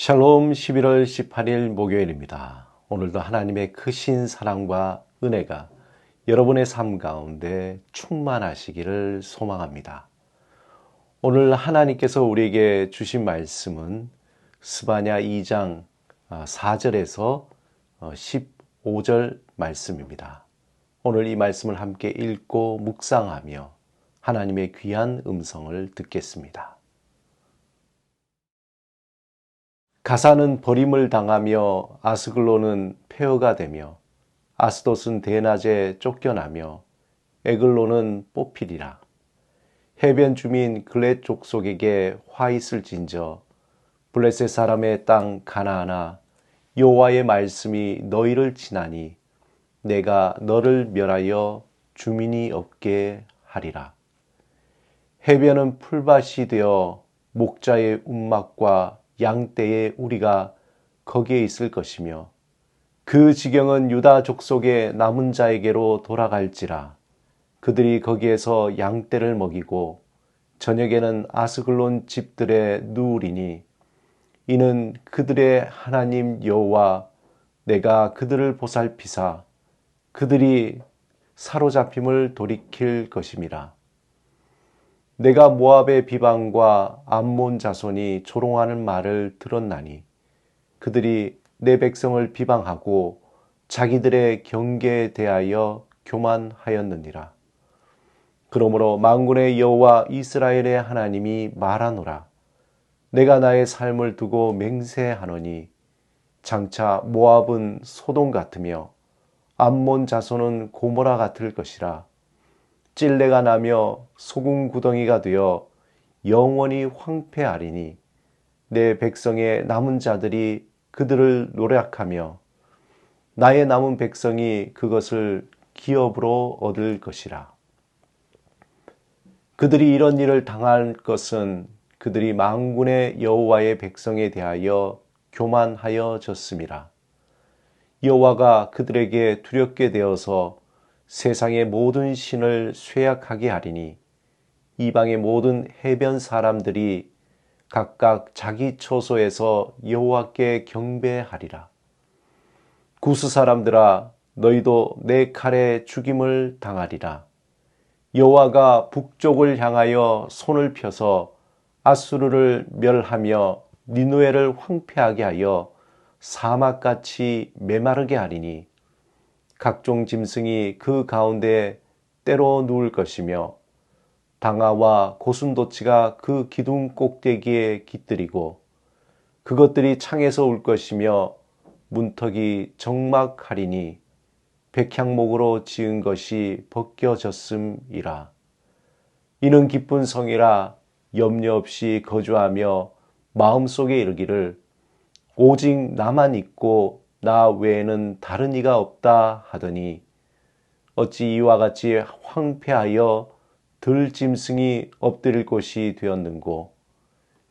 샬롬 11월 18일 목요일입니다. 오늘도 하나님의 크신 사랑과 은혜가 여러분의 삶 가운데 충만하시기를 소망합니다. 오늘 하나님께서 우리에게 주신 말씀은 스바냐 2장 4절에서 15절 말씀입니다. 오늘 이 말씀을 함께 읽고 묵상하며 하나님의 귀한 음성을 듣겠습니다. 가사는 버림을 당하며 아스글론은 폐허가 되며 아스돗은 대낮에 쫓겨나며 에글론은 뽑히리라. 해변 주민 글렛 족속에게 화 있을진저 블레셋 사람의 땅 가나안아 여호와의 말씀이 너희를 치나니 내가 너를 멸하여 주민이 없게 하리라. 해변은 풀밭이 되어 목자의 움막과 양떼의 우리가 거기에 있을 것이며 그 지경은 유다 족속의 남은 자에게로 돌아갈지라. 그들이 거기에서 양떼를 먹이고 저녁에는 아스글론 집들에 누우리니 이는 그들의 하나님 여호와 내가 그들을 보살피사 그들이 사로잡힘을 돌이킬 것임이라. 내가 모압의 비방과 암몬 자손이 조롱하는 말을 들었나니 그들이 내 백성을 비방하고 자기들의 경계에 대하여 교만하였느니라. 그러므로 만군의 여호와 이스라엘의 하나님이 말하노라. 내가 나의 삶을 두고 맹세하노니 장차 모압은 소돔 같으며 암몬 자손은 고모라 같을 것이라. 찔레가 나며 소금 구덩이가 되어 영원히 황폐하리니 내 백성의 남은 자들이 그들을 노략하며 나의 남은 백성이 그것을 기업으로 얻을 것이라. 그들이 이런 일을 당할 것은 그들이 만군의 여호와의 백성에 대하여 교만하여졌음이라. 여호와가 그들에게 두렵게 되어서 세상의 모든 신을 쇠약하게 하리니 이방의 모든 해변 사람들이 각각 자기 처소에서 여호와께 경배하리라. 구스 사람들아 너희도 내 칼에 죽임을 당하리라. 여호와가 북쪽을 향하여 손을 펴서 아수르를 멸하며 니누에를 황폐하게 하여 사막같이 메마르게 하리니 각종 짐승이 그 가운데 때로 누울 것이며 방아와 고순도치가 그 기둥 꼭대기에 깃들이고 그것들이 창에서 울 것이며 문턱이 적막하리니 백향목으로 지은 것이 벗겨졌음이라. 이는 기쁜 성이라 염려 없이 거주하며 마음속에 이르기를 오직 나만 있고 나 외에는 다른 이가 없다 하더니 어찌 이와 같이 황폐하여 들짐승이 엎드릴 곳이 되었는고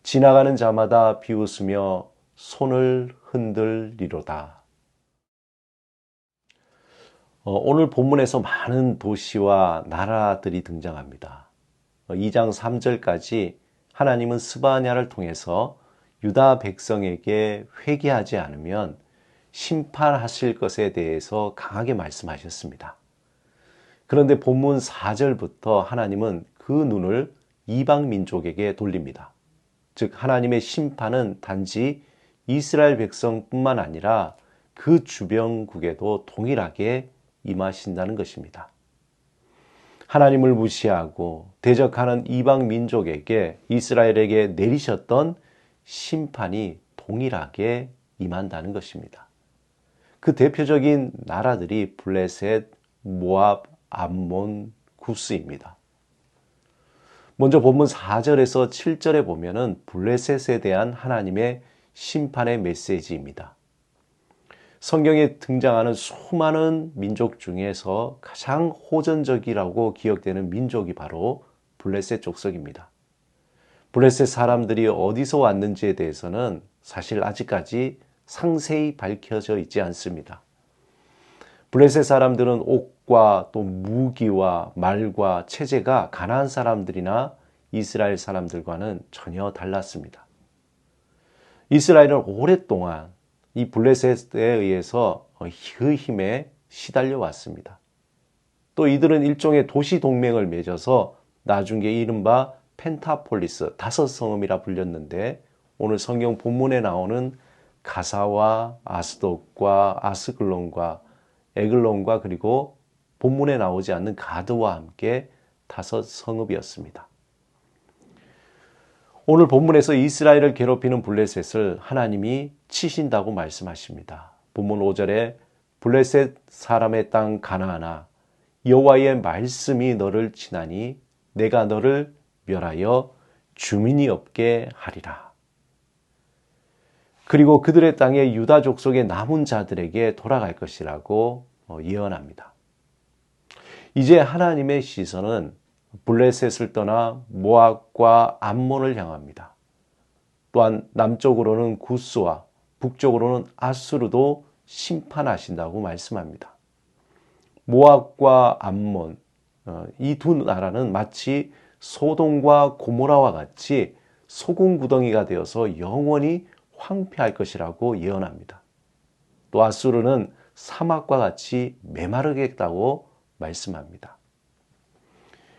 지나가는 자마다 비웃으며 손을 흔들리로다. 오늘 본문에서 많은 도시와 나라들이 등장합니다. 2장 3절까지 하나님은 스바냐를 통해서 유다 백성에게 회개하지 않으면 심판하실 것에 대해서 강하게 말씀하셨습니다. 그런데 본문 4절부터 하나님은 그 눈을 이방 민족에게 돌립니다. 즉 하나님의 심판은 단지 이스라엘 백성뿐만 아니라 그 주변국에도 동일하게 임하신다는 것입니다. 하나님을 무시하고 대적하는 이방 민족에게 이스라엘에게 내리셨던 심판이 동일하게 임한다는 것입니다. 그 대표적인 나라들이 블레셋, 모압, 암몬, 구스입니다. 먼저 본문 4절에서 7절에 보면은 블레셋에 대한 하나님의 심판의 메시지입니다. 성경에 등장하는 수많은 민족 중에서 가장 호전적이라고 기억되는 민족이 바로 블레셋 족속입니다. 블레셋 사람들이 어디서 왔는지에 대해서는 사실 아직까지 상세히 밝혀져 있지 않습니다. 블레셋 사람들은 옥과 또 무기와 말과 체제가 가나안 사람들이나 이스라엘 사람들과는 전혀 달랐습니다. 이스라엘은 오랫동안 이 블레셋에 의해서 그 힘에 시달려 왔습니다. 또 이들은 일종의 도시 동맹을 맺어서 나중에 이른바 펜타폴리스, 다섯 성읍이라 불렸는데, 오늘 성경 본문에 나오는 가사와 아스돗과 아스글론과 에글론과 그리고 본문에 나오지 않는 가드와 함께 다섯 성읍이었습니다. 오늘 본문에서 이스라엘을 괴롭히는 블레셋을 하나님이 치신다고 말씀하십니다. 본문 5절에 블레셋 사람의 땅 가나안아, 여호와의 말씀이 너를 치나니 내가 너를 멸하여 주민이 없게 하리라. 그리고 그들의 땅에 유다 족속의 남은 자들에게 돌아갈 것이라고 예언합니다. 이제 하나님의 시선은 블레셋을 떠나 모압과 암몬을 향합니다. 또한 남쪽으로는 구스와 북쪽으로는 아수르도 심판하신다고 말씀합니다. 모압과 암몬, 이 두 나라는 마치 소돔과 고모라와 같이 소금 구덩이가 되어서 영원히 황폐할 것이라고 예언합니다. 또 아수르는 사막과 같이 메마르겠다고 말씀합니다.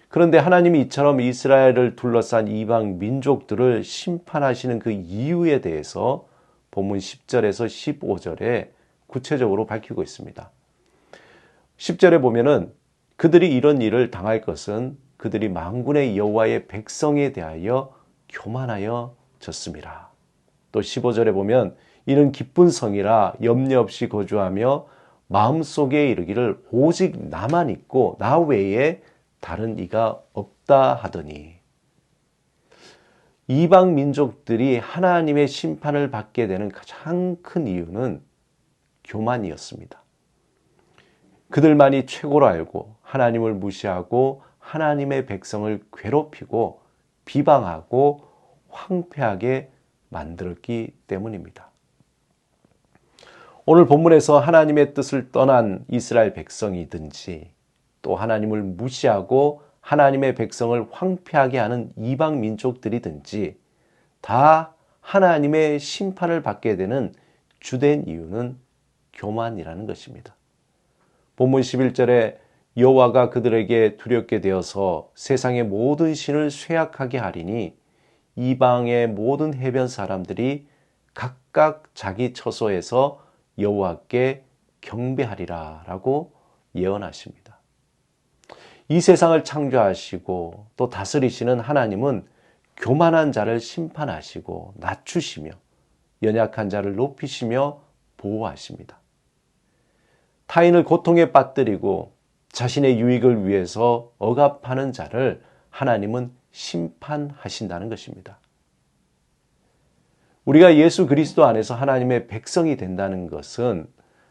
그런데 하나님이 이처럼 이스라엘을 둘러싼 이방 민족들을 심판하시는 그 이유에 대해서 본문 10절에서 15절에 구체적으로 밝히고 있습니다. 10절에 보면은 그들이 이런 일을 당할 것은 그들이 만군의 여호와의 백성에 대하여 교만하여 졌습니다. 또 15절에 보면 이는 기쁜 성이라 염려 없이 거주하며 마음속에 이르기를 오직 나만 있고 나 외에 다른 이가 없다 하더니, 이방 민족들이 하나님의 심판을 받게 되는 가장 큰 이유는 교만이었습니다. 그들만이 최고로 알고 하나님을 무시하고 하나님의 백성을 괴롭히고 비방하고 황폐하게 만들었기 때문입니다. 오늘 본문에서 하나님의 뜻을 떠난 이스라엘 백성이든지 또 하나님을 무시하고 하나님의 백성을 황폐하게 하는 이방 민족들이든지 다 하나님의 심판을 받게 되는 주된 이유는 교만이라는 것입니다. 본문 11절에 여호와가 그들에게 두렵게 되어서 세상의 모든 신을 쇠약하게 하리니 이방의 모든 해변 사람들이 각각 자기 처소에서 여호와께 경배하리라 라고 예언하십니다. 이 세상을 창조하시고 또 다스리시는 하나님은 교만한 자를 심판하시고 낮추시며 연약한 자를 높이시며 보호하십니다. 타인을 고통에 빠뜨리고 자신의 유익을 위해서 억압하는 자를 하나님은 심판하신다는 것입니다. 우리가 예수 그리스도 안에서 하나님의 백성이 된다는 것은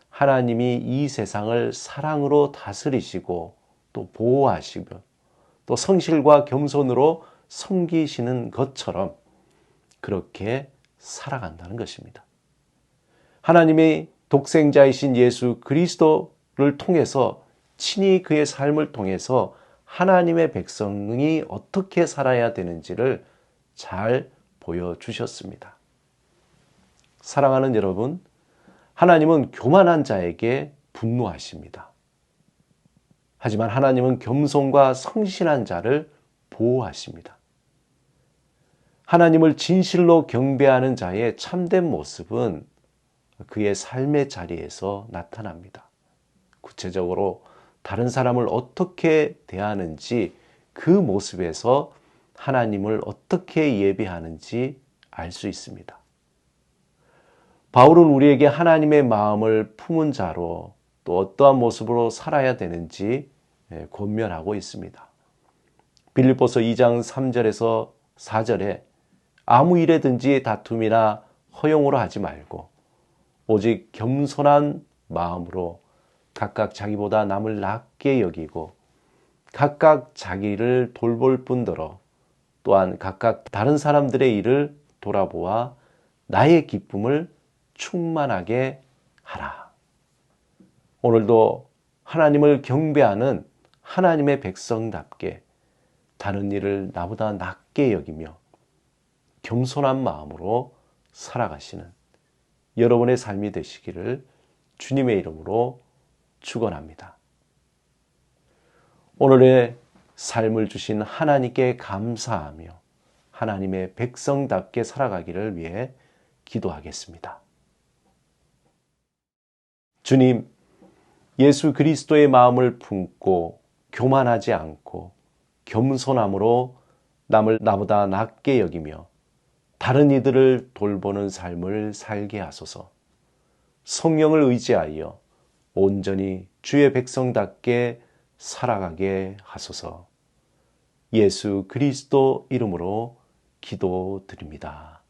하나님이 이 세상을 사랑으로 다스리시고 또 보호하시고 또 성실과 겸손으로 섬기시는 것처럼 그렇게 살아간다는 것입니다. 하나님의 독생자이신 예수 그리스도를 통해서 친히 그의 삶을 통해서 하나님의 백성이 어떻게 살아야 되는지를 잘 보여주셨습니다. 사랑하는 여러분, 하나님은 교만한 자에게 분노하십니다. 하지만 하나님은 겸손과 성실한 자를 보호하십니다. 하나님을 진실로 경배하는 자의 참된 모습은 그의 삶의 자리에서 나타납니다. 구체적으로 다른 사람을 어떻게 대하는지 그 모습에서 하나님을 어떻게 예배하는지 알 수 있습니다. 바울은 우리에게 하나님의 마음을 품은 자로 또 어떠한 모습으로 살아야 되는지 권면하고 있습니다. 빌립보서 2장 3절에서 4절에 아무 일에든지 다툼이나 허용으로 하지 말고 오직 겸손한 마음으로 각각 자기보다 남을 낮게 여기고 각각 자기를 돌볼 뿐더러 또한 각각 다른 사람들의 일을 돌아보아 나의 기쁨을 충만하게 하라. 오늘도 하나님을 경배하는 하나님의 백성답게 다른 일을 나보다 낮게 여기며 겸손한 마음으로 살아가시는 여러분의 삶이 되시기를 주님의 이름으로 축원합니다. 오늘의 삶을 주신 하나님께 감사하며 하나님의 백성답게 살아가기를 위해 기도하겠습니다. 주님, 예수 그리스도의 마음을 품고 교만하지 않고 겸손함으로 남을 나보다 낮게 여기며 다른 이들을 돌보는 삶을 살게 하소서. 성령을 의지하여 온전히 주의 백성답게 살아가게 하소서. 예수 그리스도 이름으로 기도드립니다.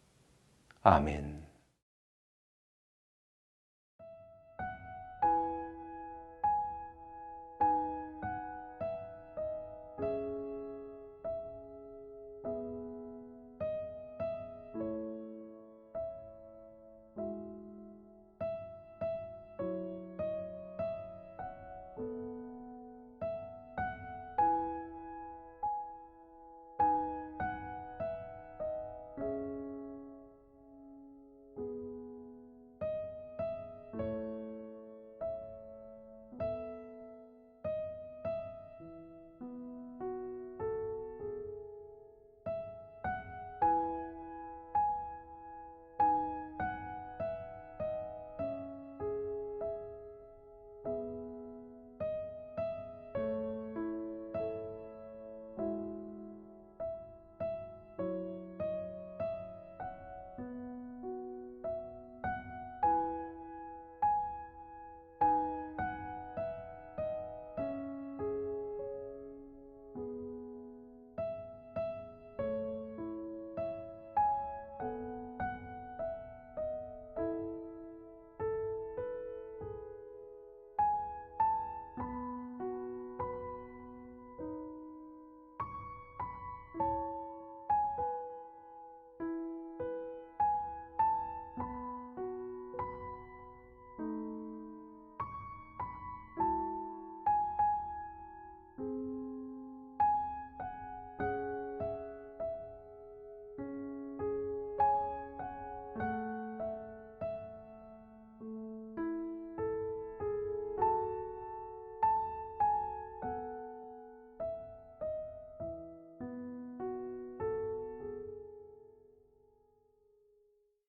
아멘.